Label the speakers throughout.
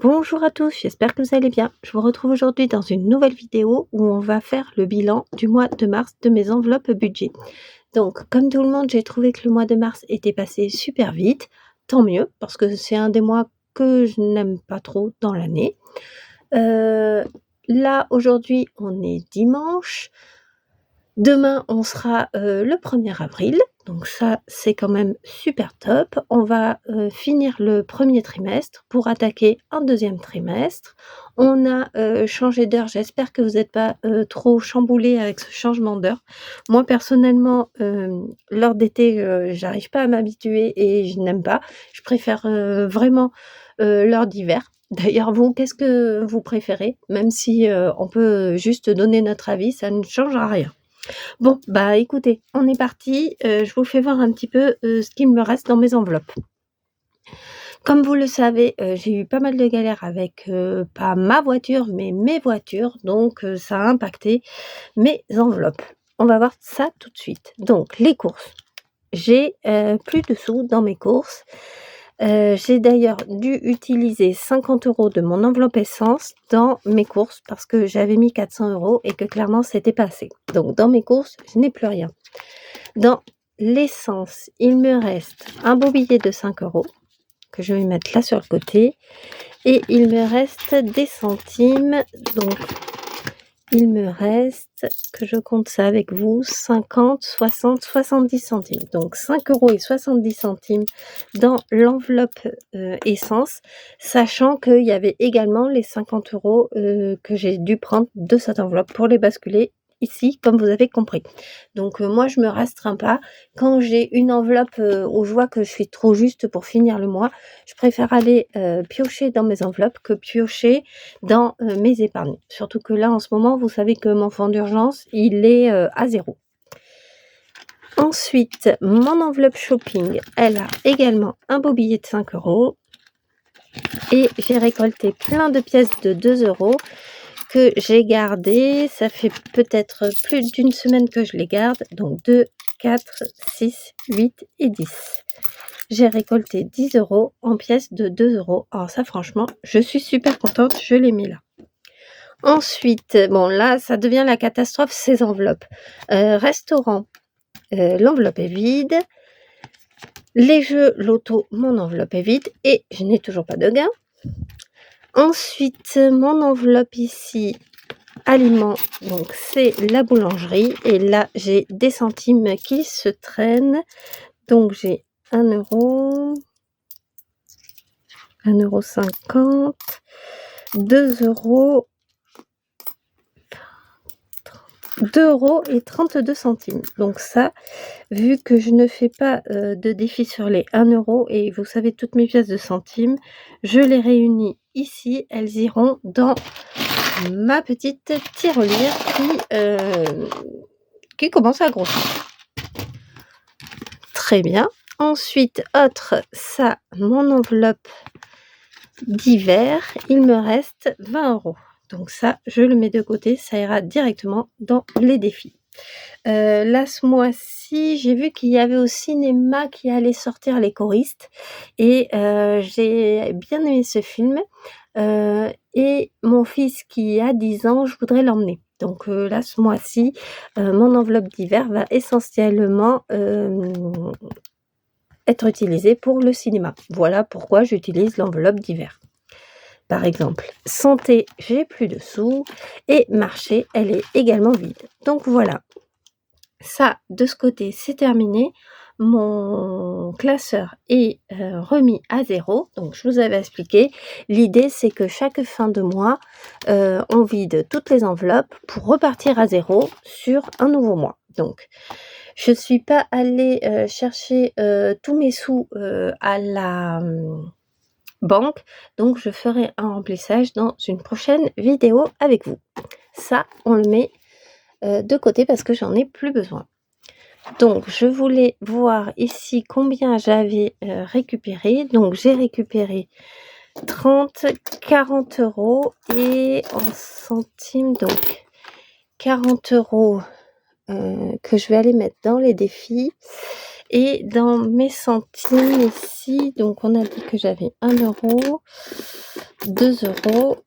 Speaker 1: Bonjour à tous, j'espère que vous allez bien. Je vous retrouve aujourd'hui dans une nouvelle vidéo où on va faire le bilan du mois de mars de mes enveloppes budget. Donc, comme tout le monde, j'ai trouvé que le mois de mars était passé super vite. Tant mieux, parce que c'est un des mois que je n'aime pas trop dans l'année. Euh, Là, aujourd'hui, on est dimanche. Demain, on sera le 1er avril, donc ça, c'est quand même super top. On va finir le premier trimestre pour attaquer un deuxième trimestre. On a changé d'heure, j'espère que vous n'êtes pas trop chamboulés avec ce changement d'heure. Moi, personnellement, l'heure d'été, j'arrive pas à m'habituer et je n'aime pas. Je préfère vraiment l'heure d'hiver. D'ailleurs, vous, qu'est-ce que vous préférez? Même si on peut juste donner notre avis, ça ne changera rien. Bon, bah écoutez, on est parti. Je vous fais voir un petit peu ce qu'il me reste dans mes enveloppes. Comme vous le savez, j'ai eu pas mal de galères avec pas ma voiture, mais mes voitures, donc ça a impacté mes enveloppes. On va voir ça tout de suite. Donc, les courses. J'ai plus de sous dans mes courses. J'ai d'ailleurs dû utiliser 50 € de mon enveloppe essence dans mes courses parce que j'avais mis 400 € et que clairement c'était pas assez. Donc dans mes courses, je n'ai plus rien. Dans l'essence, il me reste un beau billet de 5 € que je vais mettre là sur le côté et il me reste des centimes. Donc il me reste, que je compte ça avec vous, 50, 60, 70 centimes. Donc 5,70 € dans l'enveloppe essence, sachant qu'il y avait également les 50 € que j'ai dû prendre de cette enveloppe pour les basculer ici, comme vous avez compris. Donc moi, je me restreins pas. Quand j'ai une enveloppe où je vois que je suis trop juste pour finir le mois, je préfère aller piocher dans mes enveloppes que piocher dans mes épargnes. Surtout que là, en ce moment, vous savez que mon fonds d'urgence, il est à 0. Ensuite, mon enveloppe shopping, elle a également un beau billet de 5 € et j'ai récolté plein de pièces de 2 € que j'ai gardées. Ça fait peut-être plus d'une semaine que je les garde. Donc 2, 4, 6, 8 et 10. J'ai récolté 10 € en pièces de 2 €. Alors ça, franchement, je suis super contente. Je l'ai mis là. Ensuite, bon là, ça devient la catastrophe, ces enveloppes. Restaurant, l'enveloppe est vide. Les jeux loto, mon enveloppe est vide et je n'ai toujours pas de gain. Ensuite, mon enveloppe ici, aliments, donc c'est la boulangerie. Et là, j'ai des centimes qui se traînent. Donc j'ai 1 €, 1,50 €, 2 €, 2,32 €. Donc ça, vu que je ne fais pas de défi sur les 1 € et vous savez toutes mes pièces de centimes, je les réunis ici. Elles iront dans ma petite tirelire qui commence à grossir. Très bien. Ensuite, autre, ça, mon enveloppe d'hiver, il me reste 20 €. Donc ça, je le mets de côté, ça ira directement dans les défis. Là, ce mois-ci, j'ai vu qu'il y avait au cinéma qui allait sortir Les Choristes et j'ai bien aimé ce film et mon fils qui a 10 ans, je voudrais l'emmener. Donc là, ce mois-ci, mon enveloppe d'hiver va essentiellement être utilisée pour le cinéma. Voilà pourquoi j'utilise l'enveloppe d'hiver. Par exemple, santé, j'ai plus de sous et marché, elle est également vide. Donc voilà. Ça, de ce côté, c'est terminé. Mon classeur est remis à 0. Donc, je vous avais expliqué. L'idée, c'est que chaque fin de mois, on vide toutes les enveloppes pour repartir à 0 sur un nouveau mois. Donc, je ne suis pas allée chercher tous mes sous à la banque. Donc, je ferai un remplissage dans une prochaine vidéo avec vous. Ça, on le met de côté parce que j'en ai plus besoin. Donc, je voulais voir ici combien j'avais récupéré. Donc, j'ai récupéré 30, 40 € et en centimes, donc 40 € que je vais aller mettre dans les défis. Et dans mes centimes ici, donc on a dit que j'avais 1 €, 2 €,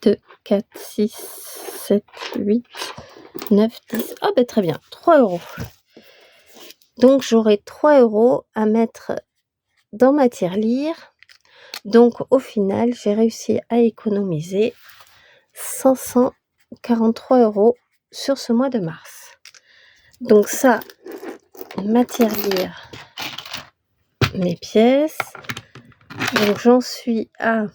Speaker 1: 2, 4, 6, 7, 8, 9, 10. Ah ben très bien, 3 €. Donc j'aurai 3 € à mettre dans ma tirelire. Donc au final, j'ai réussi à économiser 543 € sur ce mois de mars. Donc ça, ma tirelire, mes pièces. Donc j'en suis à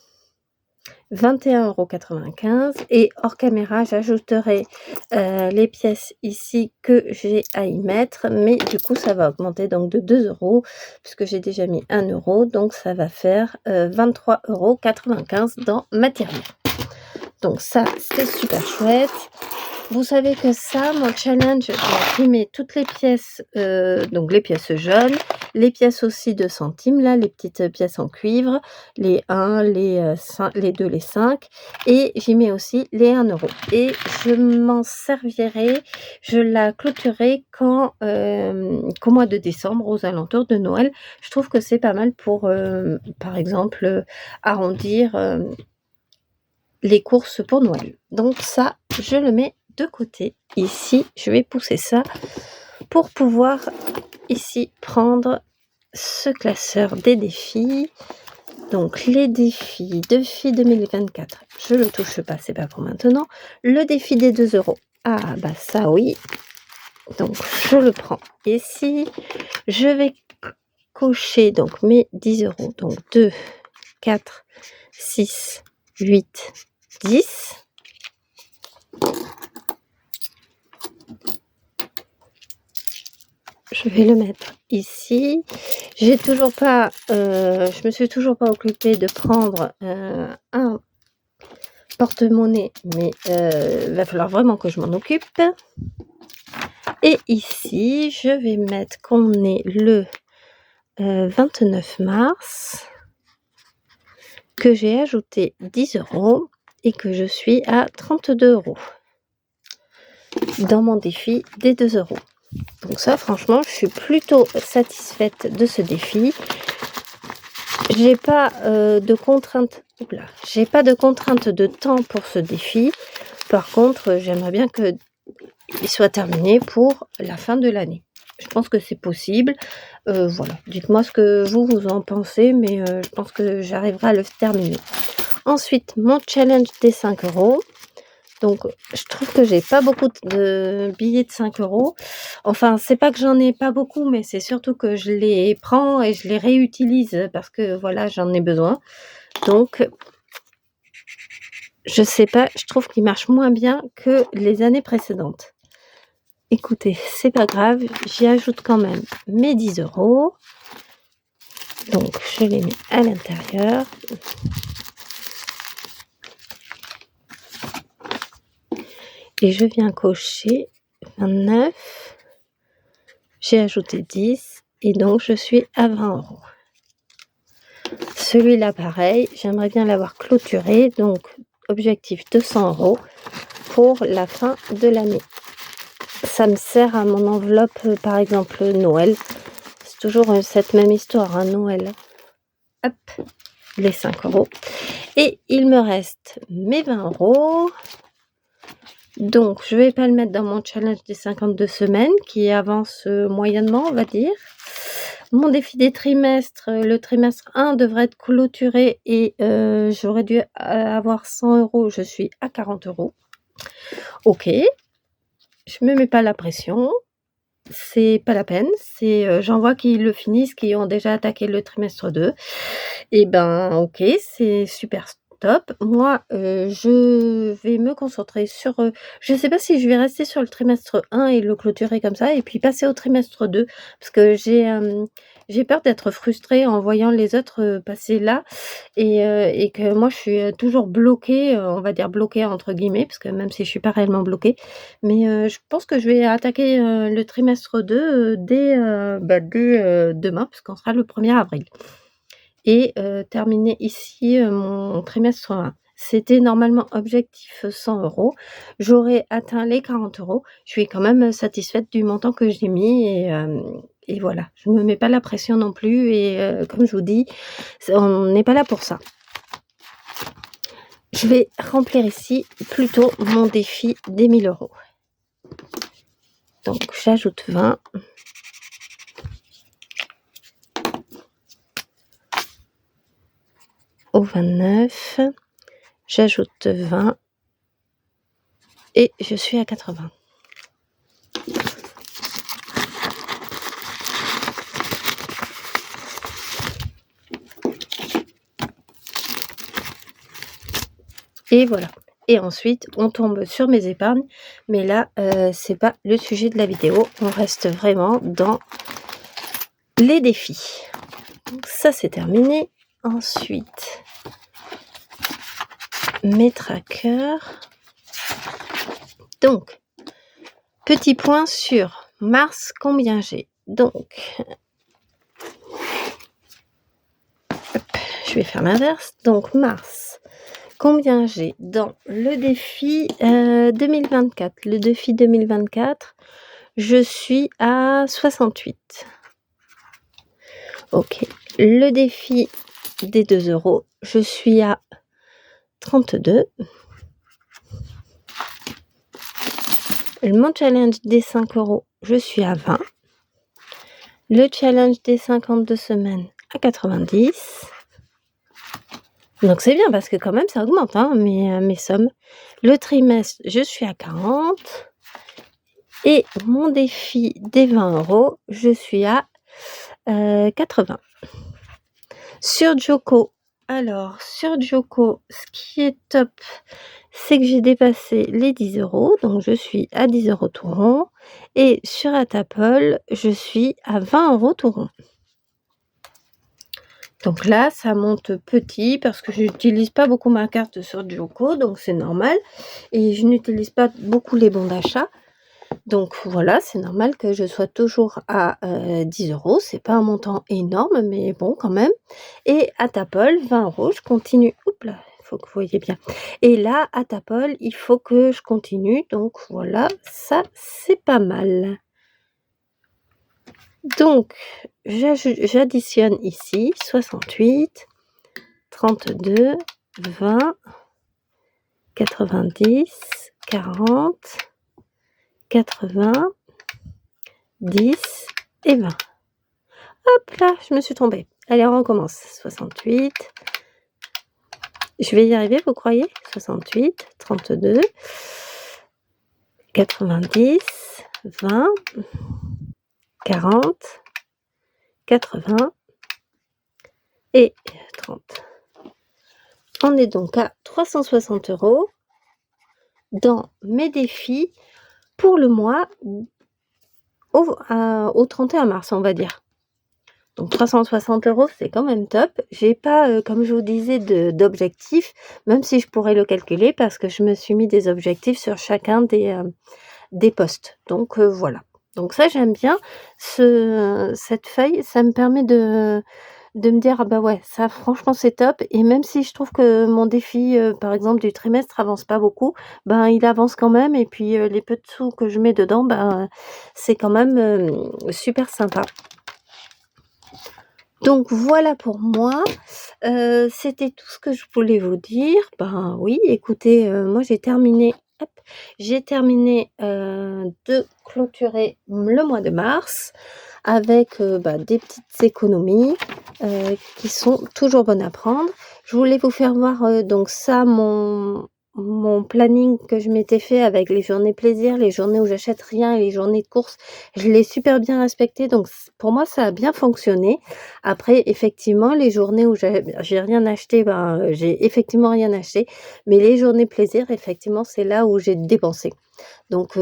Speaker 1: 21,95 € et hors caméra, j'ajouterai les pièces ici que j'ai à y mettre, mais du coup, ça va augmenter donc de 2 € puisque j'ai déjà mis 1 €, donc ça va faire 23,95 € dans ma tirelire. Donc ça, c'est super chouette. Vous savez que ça, mon challenge, j'ai imprimé toutes les pièces, donc les pièces jaunes, les pièces aussi de centimes, là, les petites pièces en cuivre, les 1, les 5, les 2, les 5, et j'y mets aussi les 1 € et je m'en servirai, je la clôturerai qu'au mois de décembre, aux alentours de Noël. Je trouve que c'est pas mal pour, par exemple, arrondir, les courses pour Noël. Donc ça, je le mets de côté. Ici, je vais pousser ça pour pouvoir ici prendre ce classeur des défis. Donc les défis, défi 2024, je le touche pas, c'est pas pour maintenant. Le défi des 2 €. Ah bah ça oui. Donc je le prends ici. Je vais cocher donc mes 10 €. Donc 2, 4, 6, 8, 10. Je vais le mettre ici. J'ai toujours pas, je me suis toujours pas occupée de prendre un porte-monnaie, mais va falloir vraiment que je m'en occupe. Et ici, je vais mettre qu'on est le 29 mars, que j'ai ajouté 10 € et que je suis à 32 € dans mon défi des 2 €. Donc ça, franchement, je suis plutôt satisfaite de ce défi. J'ai pas de contrainte. J'ai pas de contrainte de temps pour ce défi. Par contre, j'aimerais bien qu'il soit terminé pour la fin de l'année. Je pense que c'est possible. Voilà. Dites-moi ce que vous en pensez, mais je pense que j'arriverai à le terminer. Ensuite, mon challenge des 5 €. Donc, je trouve que j'ai pas beaucoup de billets de 5 €. Enfin, c'est pas que j'en ai pas beaucoup, mais c'est surtout que je les prends et je les réutilise parce que voilà, j'en ai besoin. Donc, je sais pas, je trouve qu'ils marchent moins bien que les années précédentes. Écoutez, c'est pas grave, j'y ajoute quand même mes 10 €. Donc, je les mets à l'intérieur. Et je viens cocher 29. J'ai ajouté 10 et donc je suis à 20 €. Celui-là, pareil, j'aimerais bien l'avoir clôturé, donc objectif 200 € pour la fin de l'année. Ça me sert à mon enveloppe, par exemple Noël. C'est toujours cette même histoire, hein, Noël. Hop, les 5 €. Et il me reste mes 20 €. Donc, je vais pas le mettre dans mon challenge des 52 semaines qui avance moyennement, on va dire. Mon défi des trimestres, le trimestre 1 devrait être clôturé et j'aurais dû avoir 100 €, je suis à 40 €. OK, je me mets pas la pression, c'est pas la peine, j'en vois qui le finissent, qui ont déjà attaqué le trimestre 2. Et ben, OK, c'est super top. Moi, je vais me concentrer sur, je sais pas si je vais rester sur le trimestre 1 et le clôturer comme ça et puis passer au trimestre 2 parce que j'ai peur d'être frustrée en voyant les autres, passer là et que moi je suis, toujours bloquée, on va dire «bloquée» entre guillemets, parce que même si je suis pas réellement bloquée, mais je pense que je vais attaquer, le trimestre 2, dès demain puisqu'on sera le 1er avril et terminer ici, mon trimestre 1. C'était normalement objectif 100 €. J'aurais atteint les 40 €. Je suis quand même satisfaite du montant que j'ai mis et voilà. Je me mets pas la pression non plus et comme je vous dis, on n'est pas là pour ça. Je vais remplir ici plutôt mon défi des 1 000 €. Donc j'ajoute 20. Au 29, j'ajoute 20 et je suis à 80. Et voilà. Et ensuite, on tombe sur mes épargnes. Mais là, c'est pas le sujet de la vidéo. On reste vraiment dans les défis. Donc ça, c'est terminé. Ensuite, mes trackers. Donc, petit point sur mars, combien j'ai. Donc, hop, je vais faire l'inverse. Donc, mars. Combien j'ai dans le défi 2024. Le défi 2024, je suis à 68. Ok. Le défi des 2 €, je suis à 32. Mon challenge des 5 €, je suis à 20. Le challenge des 52 semaines à 90. Donc c'est bien parce que quand même ça augmente mes sommes. Le trimestre, je suis à 40. Et mon défi des 20 €, je suis à 80. Sur Joko, sur Joko, ce qui est top, c'est que j'ai dépassé les 10 €, donc je suis à 10 € tout rond. Et sur Atapol, je suis à 20 € tout rond. Donc là, ça monte petit parce que je n'utilise pas beaucoup ma carte sur Joko, donc c'est normal. Et je n'utilise pas beaucoup les bons d'achat. Donc voilà, c'est normal que je sois toujours à 10 €. C'est pas un montant énorme, mais bon, quand même. Et Atapol, 20 €, je continue. Oups là, il faut que vous voyez bien. Et là, Atapol, il faut que je continue. Donc voilà, ça, c'est pas mal. Donc, j'additionne ici 68, 32, 20, 90, 40, 80, 10 et 20. Hop là, je me suis trompée. Allez, on recommence. 68. Je vais y arriver, vous croyez? 68, 32, 90, 20, 40, 80 et 30. On est donc à 360 € dans mes défis pour le mois au 31 mars, on va dire. Donc 360 €, c'est quand même top. J'ai pas, comme je vous disais, d'objectifs, même si je pourrais le calculer parce que je me suis mis des objectifs sur chacun des postes. Donc voilà. Donc ça, j'aime bien cette feuille. Ça me permet de me dire: «Ah bah ouais, ça franchement c'est top» et même si je trouve que mon défi, par exemple du trimestre avance pas beaucoup, ben, il avance quand même et puis, les peu de sous que je mets dedans, ben, c'est quand même, super sympa. Donc voilà pour moi, c'était tout ce que je voulais vous dire. Ben oui, écoutez, moi j'ai terminé, de clôturer le mois de mars avec, des petites économies, qui sont toujours bonnes à prendre. Je voulais vous faire voir, donc ça, mon planning que je m'étais fait avec les journées plaisir, les journées où j'achète rien et les journées de courses. Je l'ai super bien respecté donc pour moi, ça a bien fonctionné. Après effectivement, les journées où j'ai rien acheté, ben, j'ai effectivement rien acheté. Mais les journées plaisir, effectivement, c'est là où j'ai dépensé. Donc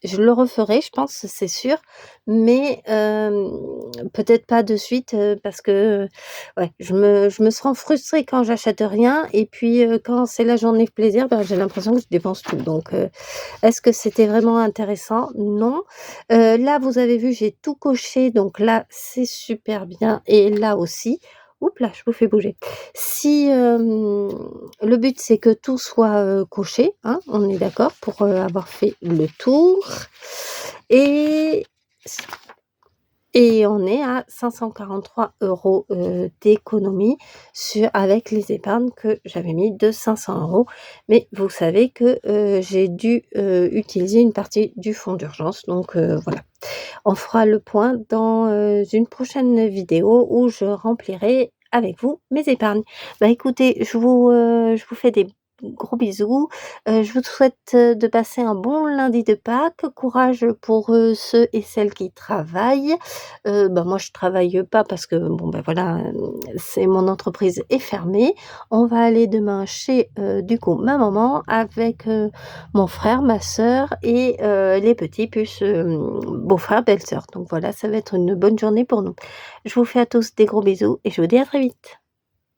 Speaker 1: je le referai, je pense, c'est sûr, mais peut-être pas de suite, parce que, ouais, je me sens frustrée quand j'achète rien et puis, quand c'est la journée plaisir, ben, j'ai l'impression que je dépense tout. Donc est-ce que c'était vraiment intéressant? Non. Là, vous avez vu, j'ai tout coché, donc là, c'est super bien et là aussi. Oups là, je vous fais bouger. Si, le but c'est que tout soit, coché, hein, on est d'accord pour, avoir fait le tour et on est à 543 € d'économie avec les épargnes que j'avais mis de 500 €. Mais vous savez que, j'ai dû, utiliser une partie du fonds d'urgence donc voilà. On fera le point dans, une prochaine vidéo où je remplirai avec vous mes épargnes. Bah, écoutez, je vous fais des gros bisous. Je vous souhaite, de passer un bon lundi de Pâques. Courage pour, ceux et celles qui travaillent. Bah, moi je travaille pas parce que bon, bah, voilà, c'est mon entreprise est fermée. On va aller demain chez, du coup, ma maman avec, mon frère, ma sœur et les petits plus, beau-frère, belle-sœur. Donc voilà, ça va être une bonne journée pour nous. Je vous fais à tous des gros bisous et je vous dis à très vite.